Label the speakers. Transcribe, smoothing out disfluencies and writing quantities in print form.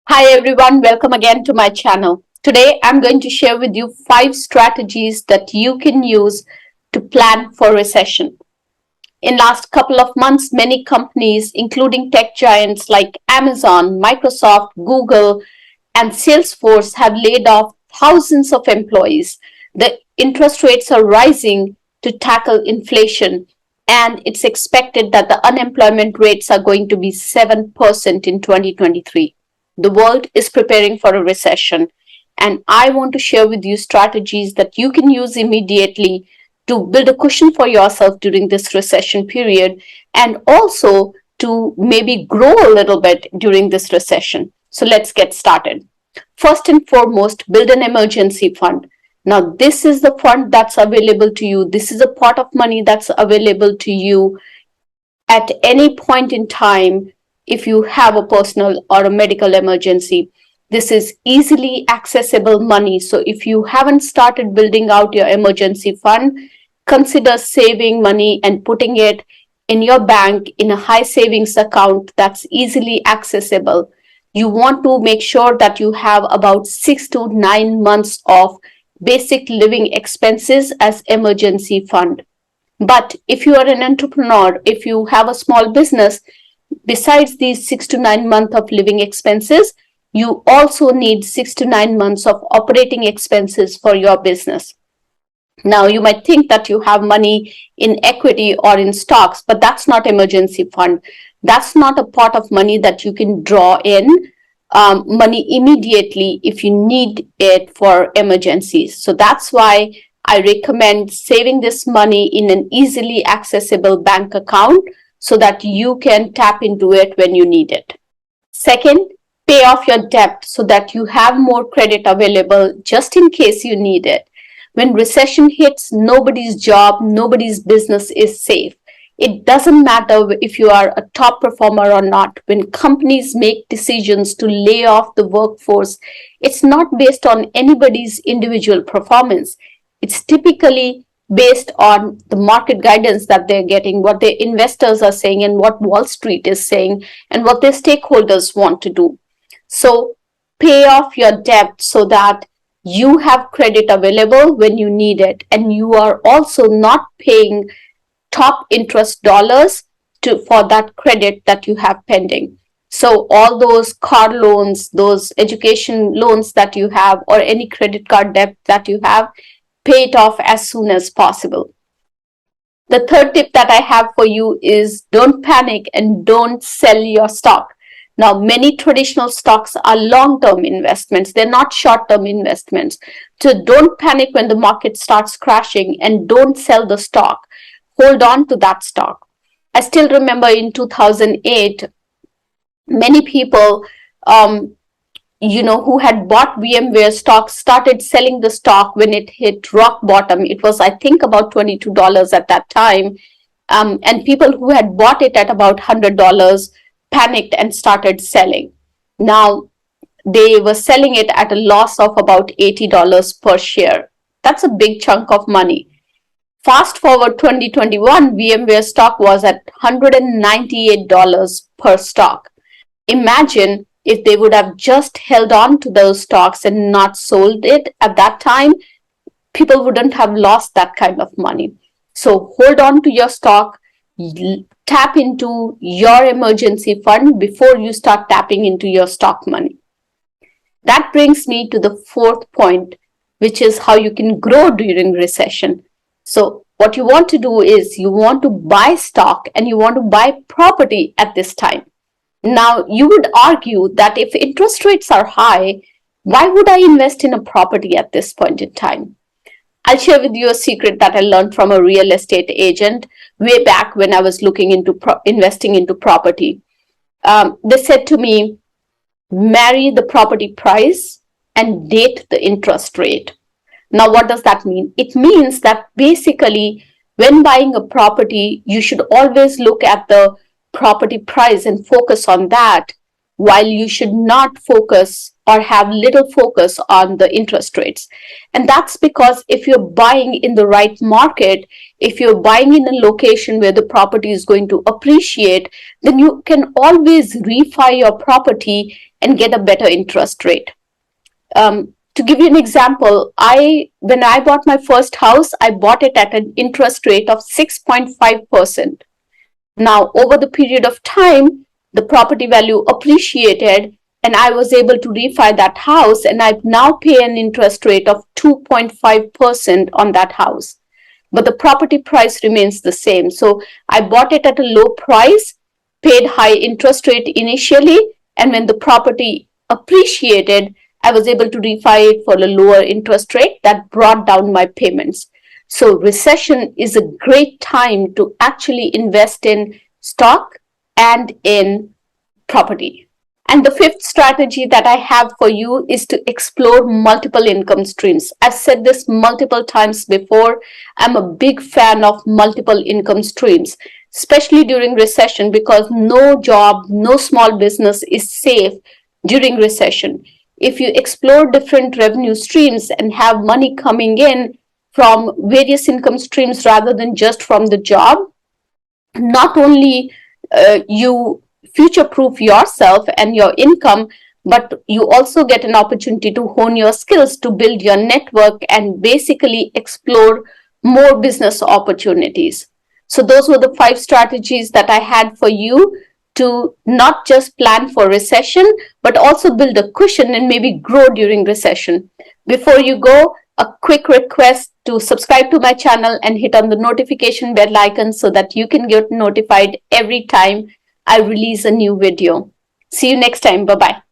Speaker 1: Hi everyone, welcome again to my channel. Today I'm going to share with you 5 strategies that you can use to plan for recession. In last couple of months, many companies, including tech giants like Amazon, Microsoft, Google, and Salesforce have laid off thousands of employees. The interest rates are rising to tackle inflation, and it's expected that the unemployment rates are going to be 7% in 2023. The world is preparing for a recession, and I want to share with you strategies that you can use immediately to build a cushion for yourself during this recession period and also to maybe grow a little bit during this recession. So let's get started. First and foremost, build an emergency fund. Now, this is the fund that's available to you. This is a pot of money that's available to you at any point in time if you have a personal or a medical emergency. This is easily accessible money. So if you haven't started building out your emergency fund, consider saving money and putting it in your bank in a high savings account that's easily accessible. You want to make sure that you have about 6 to 9 months of basic living expenses as emergency fund. But if you are an entrepreneur, if you have a small business, besides these 6 to 9 months of living expenses, you also need 6 to 9 months of operating expenses for your business. Now, you might think that you have money in equity or in stocks, but that's not emergency fund. That's not a pot of money that you can draw in money immediately if you need it for emergencies. So that's why I recommend saving this money in an easily accessible bank account so that you can tap into it when you need it. Second, pay off your debt so that you have more credit available just in case you need it. When recession hits, nobody's job, nobody's business is safe. It doesn't matter if you are a top performer or not. When companies make decisions to lay off the workforce, it's not based on anybody's individual performance. It's typically based on the market guidance that they're getting, what their investors are saying, and what Wall Street is saying, and what their stakeholders want to do. So pay off your debt so that you have credit available when you need it, and you are also not paying top interest dollars for that credit that you have pending. So all those car loans, those education loans that you have, or any credit card debt that you have, pay it off as soon as possible. The third tip that I have for you is don't panic and don't sell your stock. Now, many traditional stocks are long-term investments. They're not short-term investments. So don't panic when the market starts crashing and don't sell the stock. Hold on to that stock. I still remember in 2008, many people who had bought VMware stock started selling the stock when it hit rock bottom. It was, I think, about $22 at that time. And people who had bought it at about $100 panicked and started selling. Now, they were selling it at a loss of about $80 per share. That's a big chunk of money. Fast forward 2021, VMware stock was at $198 per stock. Imagine if they would have just held on to those stocks and not sold it at that time, people wouldn't have lost that kind of money. So hold on to your stock, tap into your emergency fund before you start tapping into your stock money. That brings me to the fourth point, which is how you can grow during recession. So what you want to do is you want to buy stock and you want to buy property at this time. Now, you would argue that if interest rates are high, why would I invest in a property at this point in time? I'll share with you a secret that I learned from a real estate agent way back when I was looking into investing into property. They said to me, marry the property price and date the interest rate. Now, what does that mean? It means that basically, when buying a property, you should always look at the property price and focus on that while you should not focus or have little focus on the interest rates. And that's because if you're buying in the right market, if you're buying in a location where the property is going to appreciate, then you can always refi your property and get a better interest rate. To give you an example, when I bought my first house, I bought it at an interest rate of 6.5%. Now, over the period of time, the property value appreciated and I was able to refi that house, and I now pay an interest rate of 2.5% on that house. But the property price remains the same. So I bought it at a low price, paid high interest rate initially, and when the property appreciated, I was able to refi it for a lower interest rate that brought down my payments. So recession is a great time to actually invest in stock and in property. And the fifth strategy that I have for you is to explore multiple income streams. I've said this multiple times before. I'm a big fan of multiple income streams, especially during recession, because no job, no small business is safe during recession. If you explore different revenue streams and have money coming in from various income streams rather than just from the job, not only you future proof yourself and your income, but you also get an opportunity to hone your skills, to build your network, and basically explore more business opportunities. So those were the 5 strategies that I had for you to not just plan for recession, but also build a cushion and maybe grow during recession. Before you go, a quick request to subscribe to my channel and hit on the notification bell icon so that you can get notified every time I release a new video. See you next time. Bye-bye.